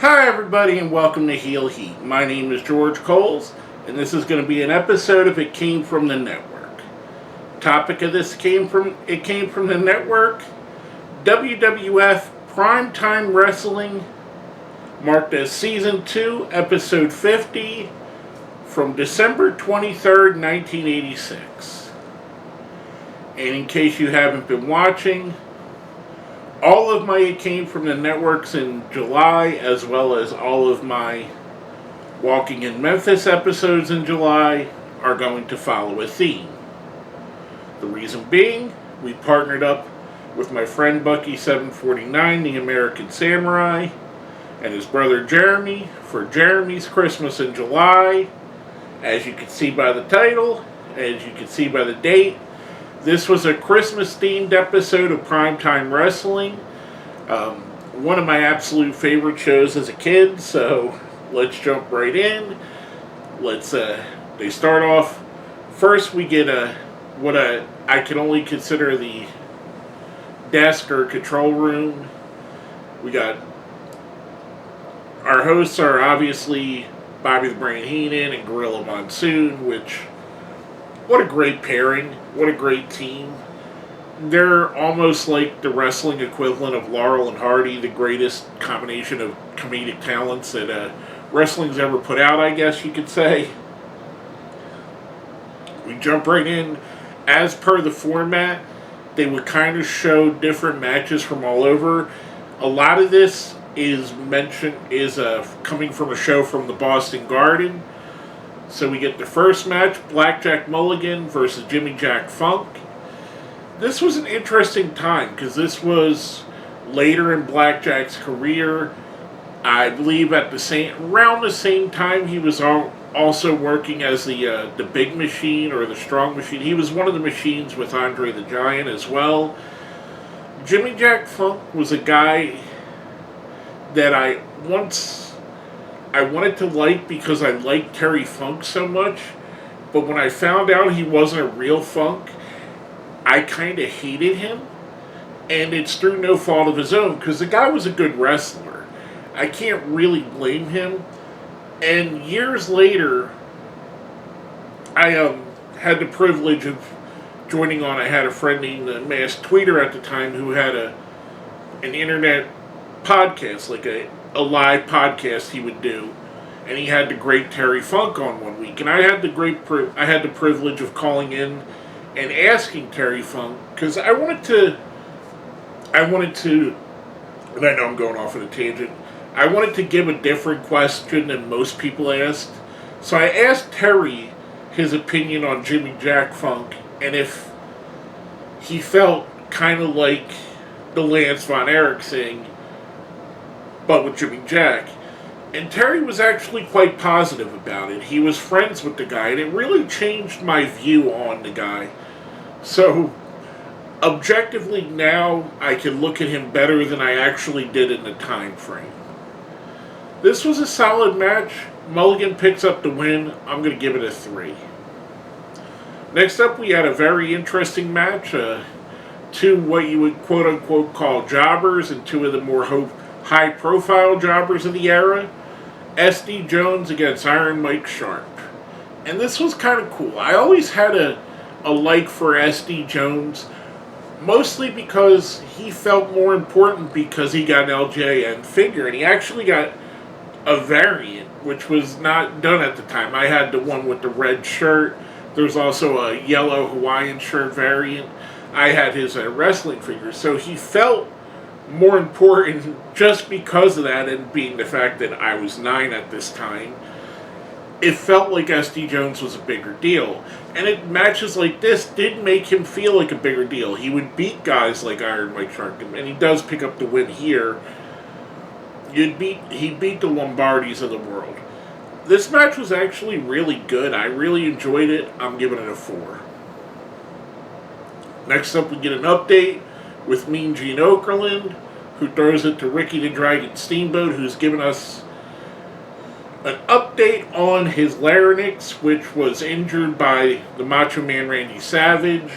Hi everybody and welcome to Heel Heat. My name is George Coles and this is going to be an episode of It Came From the Network. Topic of this came from the network. WWF Prime Time Wrestling, marked as Season 2, Episode 50, from December 23rd, 1986. And in case you haven't been watching, all of my It Came From the Networks in July, as well as all of my Walking in Memphis episodes in July, are going to follow a theme. The reason being, we partnered up with my friend Bucky749, the American Samurai, and his brother Jeremy for Jeremy's Christmas in July. As you can see by the title, as you can see by the date, this was a Christmas-themed episode of Primetime Wrestling. One of my absolute favorite shows as a kid, so let's jump right in. They start off, first we get I can only consider the desk or control room. We got, our hosts are obviously Bobby the Brain Heenan and Gorilla Monsoon, which, what a great pairing. What a great team. They're almost like the wrestling equivalent of Laurel and Hardy, the greatest combination of comedic talents that wrestling's ever put out, I guess you could say. We jump right in. As per the format, they would kind of show different matches from all over. A lot of this is coming from a show from the Boston Garden. So we get the first match, Blackjack Mulligan versus Jimmy Jack Funk. This was an interesting time because this was later in Blackjack's career. I believe around the same time he was also working as the Big Machine or the Strong Machine. He was one of the machines with Andre the Giant as well. Jimmy Jack Funk was a guy that I wanted to like because I liked Terry Funk so much, but when I found out he wasn't a real Funk, I kind of hated him, and it's through no fault of his own, because the guy was a good wrestler. I can't really blame him, and years later, I had the privilege of joining on. I had a friend named Masked Tweeter at the time who had an internet podcast, like a live podcast he would do, and he had the great Terry Funk on one week, and I had the privilege of calling in and asking Terry Funk, because I wanted to, and I know I'm going off on a tangent, I wanted to give a different question than most people asked, so I asked Terry his opinion on Jimmy Jack Funk, and if he felt kind of like the Lance Von Erich thing, but with Jimmy Jack. And Terry was actually quite positive about it. He was friends with the guy, and it really changed my view on the guy. So, objectively now, I can look at him better than I actually did in the time frame. This was a solid match. Mulligan picks up the win. I'm going to give it a 3. Next up, we had a very interesting match. Two what you would quote-unquote call jobbers, and two of the more high-profile jobbers of the era. S.D. Jones against Iron Mike Sharp. And this was kind of cool. I always had a like for S.D. Jones, mostly because he felt more important because he got an LJN figure, and he actually got a variant, which was not done at the time. I had the one with the red shirt. There's also a yellow Hawaiian shirt variant. I had his wrestling figure, so he felt more important just because of that, and being the fact that I was 9 at this time. It felt like S.D. Jones was a bigger deal. And matches like this did make him feel like a bigger deal. He would beat guys like Iron Mike Sharp, and he does pick up the win here. He beat the Lombardis of the world. This match was actually really good. I really enjoyed it. I'm giving it a 4. Next up, we get an update with Mean Gene Okerlund, who throws it to Ricky the Dragon Steamboat, who's given us an update on his larynx, which was injured by the Macho Man Randy Savage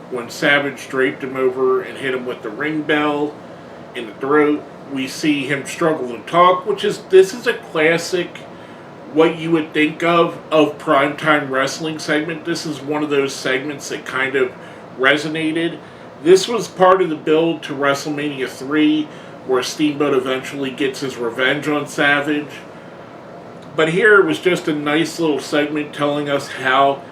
when Savage draped him over and hit him with the ring bell in the throat. We see him struggle to talk, this is a classic, what you would think of primetime wrestling segment. This is one of those segments that kind of resonated. This was part of the build to WrestleMania 3, where Steamboat eventually gets his revenge on Savage. But here it was just a nice little segment telling us how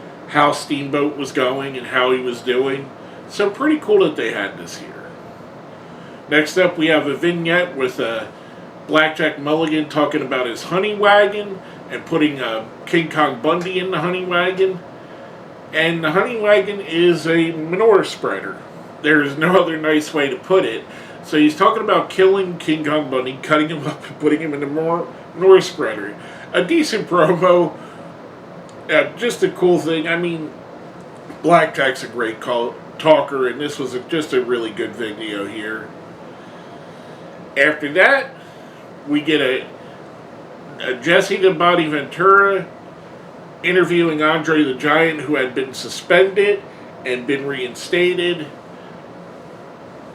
Steamboat was going and how he was doing. So pretty cool that they had this here. Next up, we have a vignette with Blackjack Mulligan talking about his honey wagon and putting King Kong Bundy in the honey wagon. And the honey wagon is a manure spreader. There's no other nice way to put it. So he's talking about killing King Kong Bundy, cutting him up and putting him in the manure spreader. A decent promo. Just a cool thing. I mean, Blackjack's a great talker, and this was just a really good video here. After that, we get a Jesse the Body Ventura interviewing Andre the Giant, who had been suspended and been reinstated.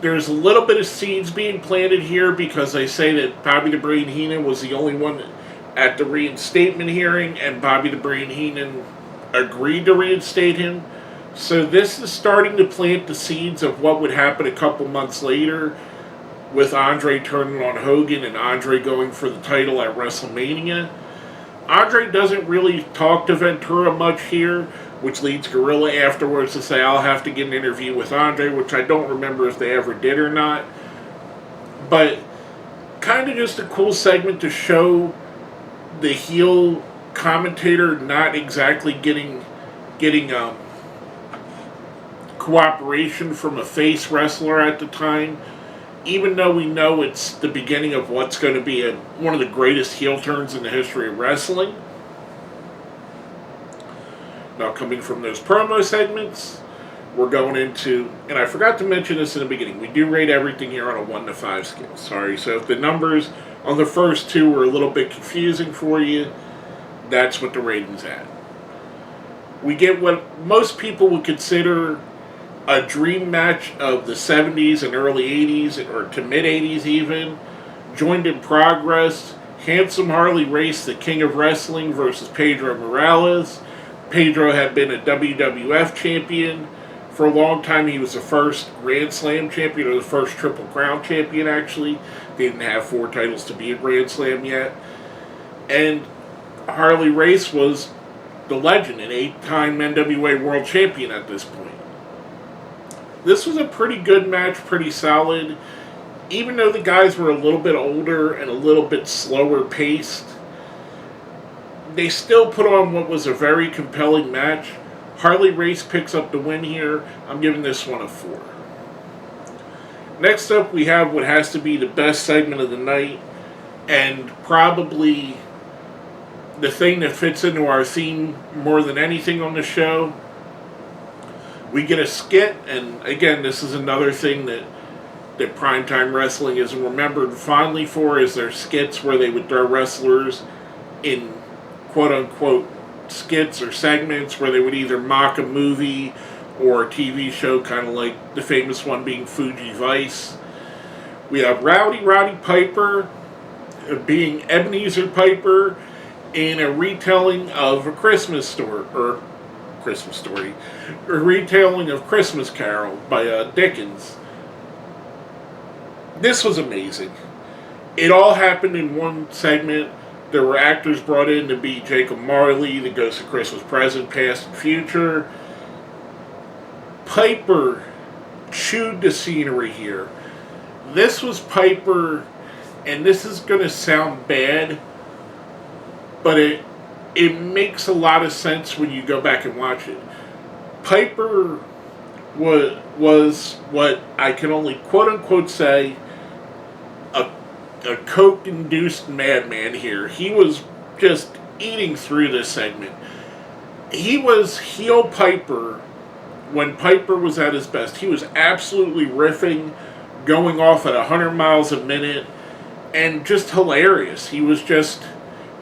There's a little bit of seeds being planted here because they say that Bobby the Brain Heenan was the only one at the reinstatement hearing, and Bobby the Brain Heenan agreed to reinstate him. So this is starting to plant the seeds of what would happen a couple months later with Andre turning on Hogan and Andre going for the title at WrestleMania. Andre doesn't really talk to Ventura much here, which leads Gorilla afterwards to say, I'll have to get an interview with Andre, which I don't remember if they ever did or not. But kind of just a cool segment to show the heel commentator not exactly getting cooperation from a face wrestler at the time, even though we know it's the beginning of what's going to be one of the greatest heel turns in the history of wrestling. Now, coming from those promo segments, we're going into, and I forgot to mention this in the beginning, we do rate everything here on a 1 to 5 scale. Sorry, so if the numbers on the first two were a little bit confusing for you, that's what the rating's at. We get what most people would consider a dream match of the 70s and early 80s, or to mid 80s even. Joined in progress, Handsome Harley Race, the King of Wrestling, versus Pedro Morales. Pedro had been a WWF champion. For a long time, he was the first Grand Slam champion, or the first Triple Crown champion, actually. They didn't have 4 titles to be a Grand Slam yet. And Harley Race was the legend, an 8-time NWA World Champion at this point. This was a pretty good match, pretty solid. Even though the guys were a little bit older and a little bit slower paced, they still put on what was a very compelling match. Harley Race picks up the win here. I'm giving this one a 4. Next up, we have what has to be the best segment of the night, and probably the thing that fits into our theme more than anything on the show. We get a skit, and again, this is another thing that Primetime Wrestling is remembered fondly for, is their skits where they would throw wrestlers in quote-unquote skits or segments where they would either mock a movie or a TV show, kind of like the famous one being Fuji Vice. We have Roddy Piper being Ebenezer Piper in a retelling of a retelling of Christmas Carol by Dickens. This was amazing. It all happened in one segment. There were actors brought in to be Jacob Marley, the Ghost of Christmas Present, Past and Future. Piper chewed the scenery here. This was Piper, and this is going to sound bad, but it makes a lot of sense when you go back and watch it. Piper was what I can only quote-unquote say a coke-induced madman here. He was just eating through this segment. He was heel Piper when Piper was at his best. He was absolutely riffing, going off at 100 miles a minute, and just hilarious. He was just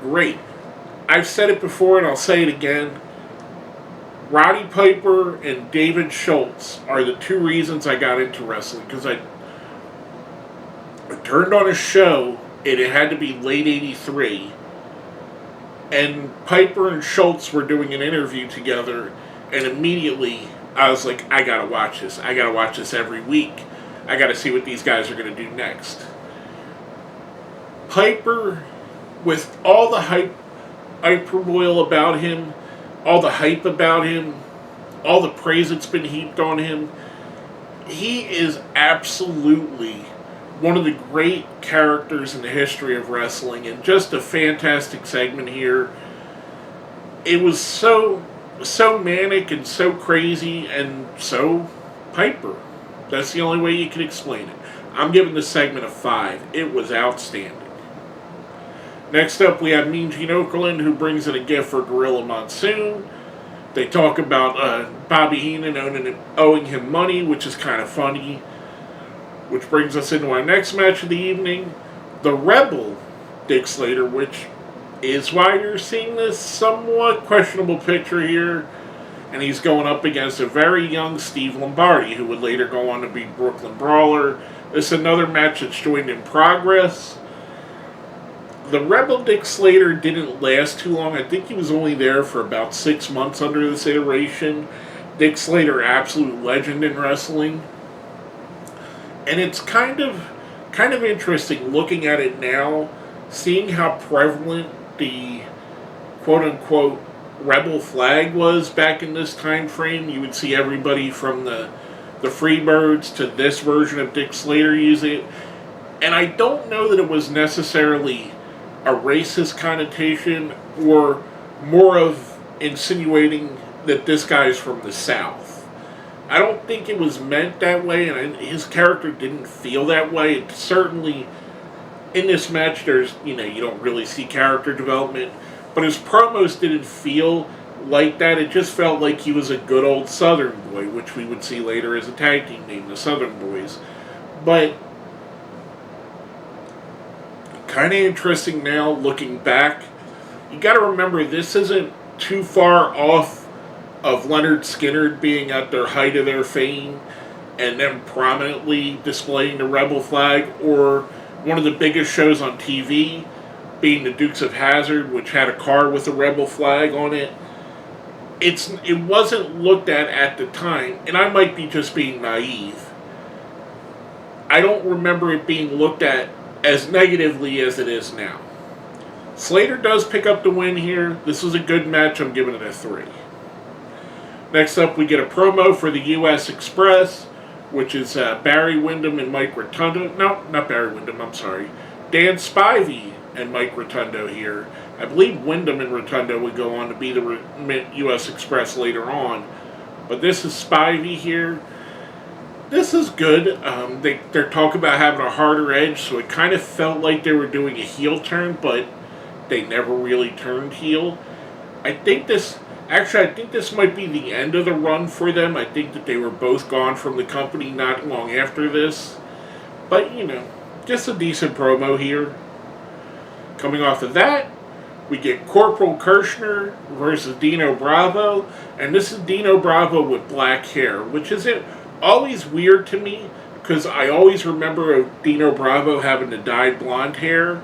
great. I've said it before and I'll say it again. Roddy Piper and David Schultz are the 2 reasons I got into wrestling, because I turned on a show, and it had to be late '83, and Piper and Schultz were doing an interview together, and immediately I was like, I gotta watch this. I gotta watch this every week. I gotta see what these guys are gonna do next. Piper, with all the hyperbole about him, all the hype about him, all the praise that's been heaped on him, he is absolutely one of the great characters in the history of wrestling, and just a fantastic segment here. It was so manic and so crazy and so Piper. That's the only way you can explain it. I'm giving this segment a 5. It was outstanding. Next up, we have Mean Gene Okerlund, who brings in a gift for Gorilla Monsoon. They talk about Bobby Heenan owing him money, which is kind of funny. Which brings us into our next match of the evening. The Rebel, Dick Slater, which is why you're seeing this somewhat questionable picture here. And he's going up against a very young Steve Lombardi, who would later go on to be Brooklyn Brawler. This is another match that's joined in progress. The Rebel Dick Slater didn't last too long. I think he was only there for about 6 months under this iteration. Dick Slater, absolute legend in wrestling. And it's kind of interesting looking at it now, seeing how prevalent the quote-unquote rebel flag was back in this time frame. You would see everybody from the Freebirds to this version of Dick Slater use it. And I don't know that it was necessarily a racist connotation, or more of insinuating that this guy's from the South. I don't think it was meant that way, and his character didn't feel that way. It certainly, in this match, there's, you don't really see character development, but his promos didn't feel like that. It just felt like he was a good old Southern boy, which we would see later as a tag team named the Southern Boys. But kind of interesting now, looking back. You got to remember, this isn't too far off of Leonard Skinner being at their height of their fame and them prominently displaying the Rebel flag, or one of the biggest shows on TV being the Dukes of Hazzard, which had a car with a Rebel flag on it. It wasn't looked at the time, and I might be just being naive. I don't remember it being looked at as negatively as it is now. Slater does pick up the win here. This was a good match. I'm giving it a 3. Next up, we get a promo for the U.S. Express, which is Barry Windham and Mike Rotundo. No, not Barry Windham, I'm sorry. Dan Spivey and Mike Rotundo here. I believe Windham and Rotundo would go on to be the U.S. Express later on. But this is Spivey here. This is good. They're talking about having a harder edge, so it kind of felt like they were doing a heel turn, but they never really turned heel. I think this might be the end of the run for them. I think that they were both gone from the company not long after this. But, just a decent promo here. Coming off of that, we get Corporal Kirschner versus Dino Bravo. And this is Dino Bravo with black hair, which is always weird to me, because I always remember Dino Bravo having the dyed blonde hair.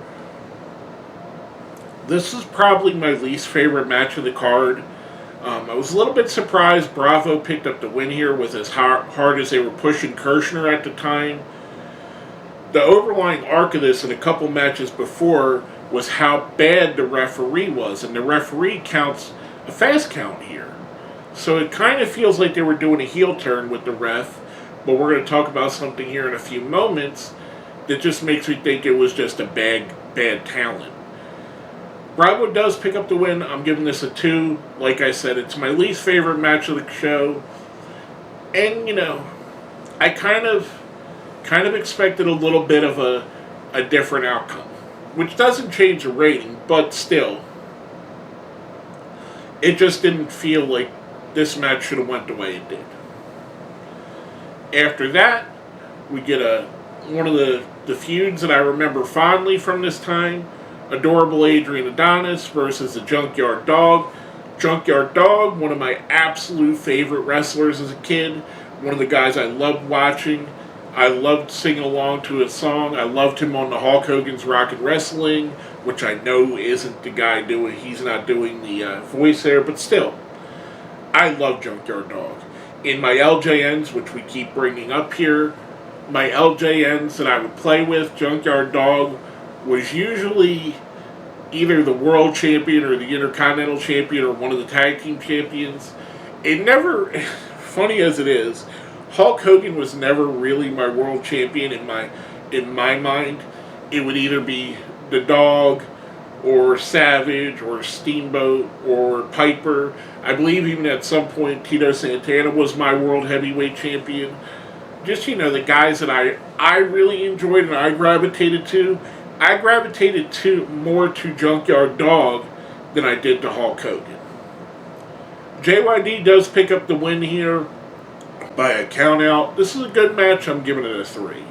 This is probably my least favorite match of the card. I was a little bit surprised Bravo picked up the win here with as hard as they were pushing Kirschner at the time. The overlying arc of this in a couple matches before was how bad the referee was, and the referee counts a fast count here. So it kind of feels like they were doing a heel turn with the ref, but we're going to talk about something here in a few moments that just makes me think it was just a bad talent. Bravo does pick up the win. I'm giving this a 2. Like I said, it's my least favorite match of the show. And, I kind of expected a little bit of a different outcome, which doesn't change the rating, but still, it just didn't feel like this match should have went the way it did. After that, we get one of the feuds that I remember fondly from this time. Adorable Adrian Adonis versus the Junkyard Dog. Junkyard Dog, one of my absolute favorite wrestlers as a kid. One of the guys I loved watching. I loved singing along to his song. I loved him on the Hulk Hogan's Rockin' Wrestling, which I know isn't the guy doing, he's not doing the voice there, but still, I love Junkyard Dog. In my LJNs, which we keep bringing up here, my LJNs that I would play with, Junkyard Dog was usually either the world champion or the intercontinental champion or one of the tag team champions. It never, funny as it is, Hulk Hogan was never really my world champion in my mind. It would either be the Dog or Savage or Steamboat or Piper. I believe even at some point Tito Santana was my world heavyweight champion. Just, the guys that I really enjoyed and I gravitated to. I gravitated more to Junkyard Dog than I did to Hulk Hogan. JYD does pick up the win here by a count out. This is a good match. I'm giving it a 3.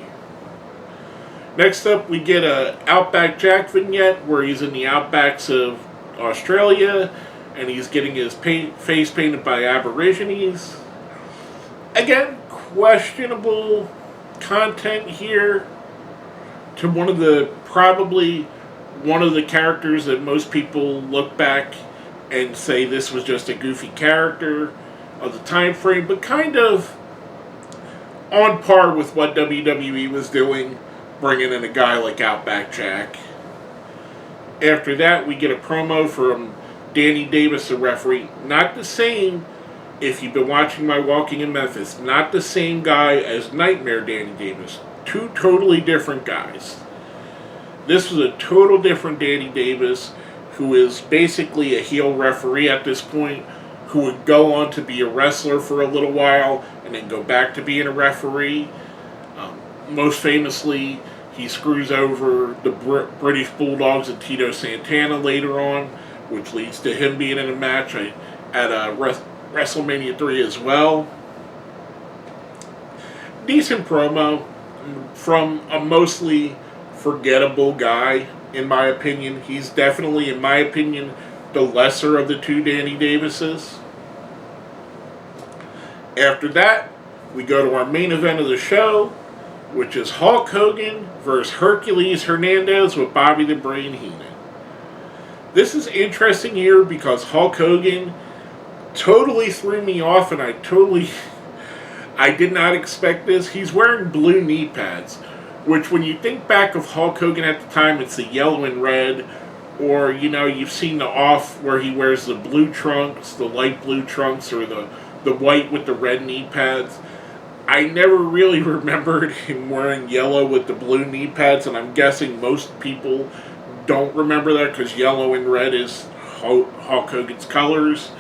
Next up, we get a Outback Jack vignette where he's in the outbacks of Australia and he's getting his face painted by Aborigines. Again, questionable content here to probably one of the characters that most people look back and say this was just a goofy character of the time frame, but kind of on par with what WWE was doing, bringing in a guy like Outback Jack. After that, we get a promo from Danny Davis, the referee. Not the same, if you've been watching my Walking in Memphis, not the same guy as Nightmare Danny Davis. 2 totally different guys. This was a total different Danny Davis, who is basically a heel referee at this point, who would go on to be a wrestler for a little while and then go back to being a referee. Most famously, he screws over the British Bulldogs and Tito Santana later on, which leads to him being in a match at WrestleMania 3 as well. Decent promo from a mostly forgettable guy, in my opinion. He's definitely, in my opinion, the lesser of the 2 Danny Davises. After that, we go to our main event of the show, which is Hulk Hogan versus Hercules Hernandez with Bobby the Brain Heenan. This is interesting here because Hulk Hogan totally threw me off, and I did not expect this. He's wearing blue knee pads, which when you think back of Hulk Hogan at the time, it's the yellow and red, or, you've seen the off where he wears the blue trunks, the light blue trunks, or the white with the red knee pads. I never really remembered him wearing yellow with the blue knee pads, and I'm guessing most people don't remember that because yellow and red is Hulk Hogan's colors.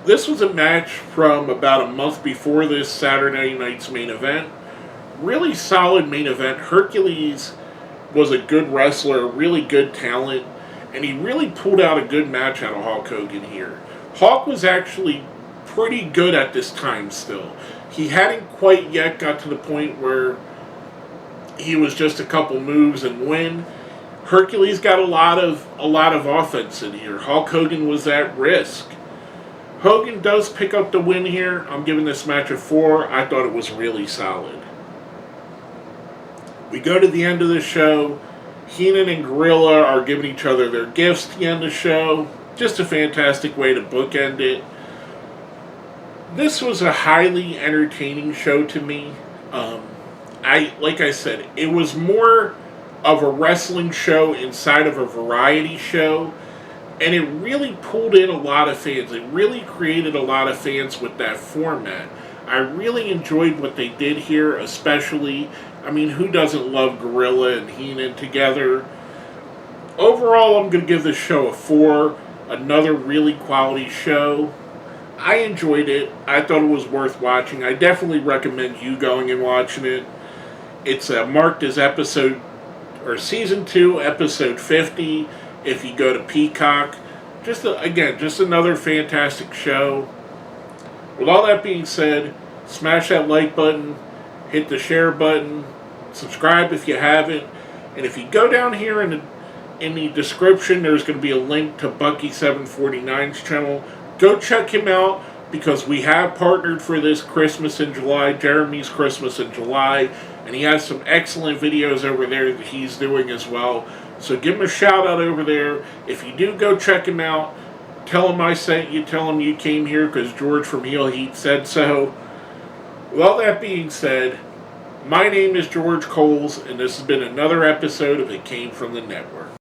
This was a match from about a month before this Saturday night's main event. Really solid main event. Hercules was a good wrestler, really good talent, and he really pulled out a good match out of Hulk Hogan here. Hulk was actually pretty good at this time still. He hadn't quite yet got to the point where he was just a couple moves and win. Hercules got a lot of offense in here. Hulk Hogan was at risk. Hogan does pick up the win here. I'm giving this match a 4. I thought it was really solid. We go to the end of the show. Heenan and Gorilla are giving each other their gifts to end the show. Just a fantastic way to bookend it. This was a highly entertaining show to me. Like I said, it was more of a wrestling show inside of a variety show, and it really pulled in a lot of fans. It really created a lot of fans with that format. I really enjoyed what they did here, especially, who doesn't love Gorilla and Heenan together? Overall, I'm going to give this show a 4. Another really quality show. I enjoyed it. I thought it was worth watching. I definitely recommend you going and watching it. It's marked as Season 2, Episode 50, if you go to Peacock. Just another fantastic show. With all that being said, smash that like button, hit the share button, subscribe if you haven't, and if you go down here in the description, there's going to be a link to Bucky749's channel. Go check him out, because we have partnered for this Christmas in July, Jeremy's Christmas in July, and he has some excellent videos over there that he's doing as well. So give him a shout out over there. If you do go check him out, tell him I sent you, tell him you came here because George from Heel Heat said so. With all that being said, my name is George Coles, and this has been another episode of It Came From the Network.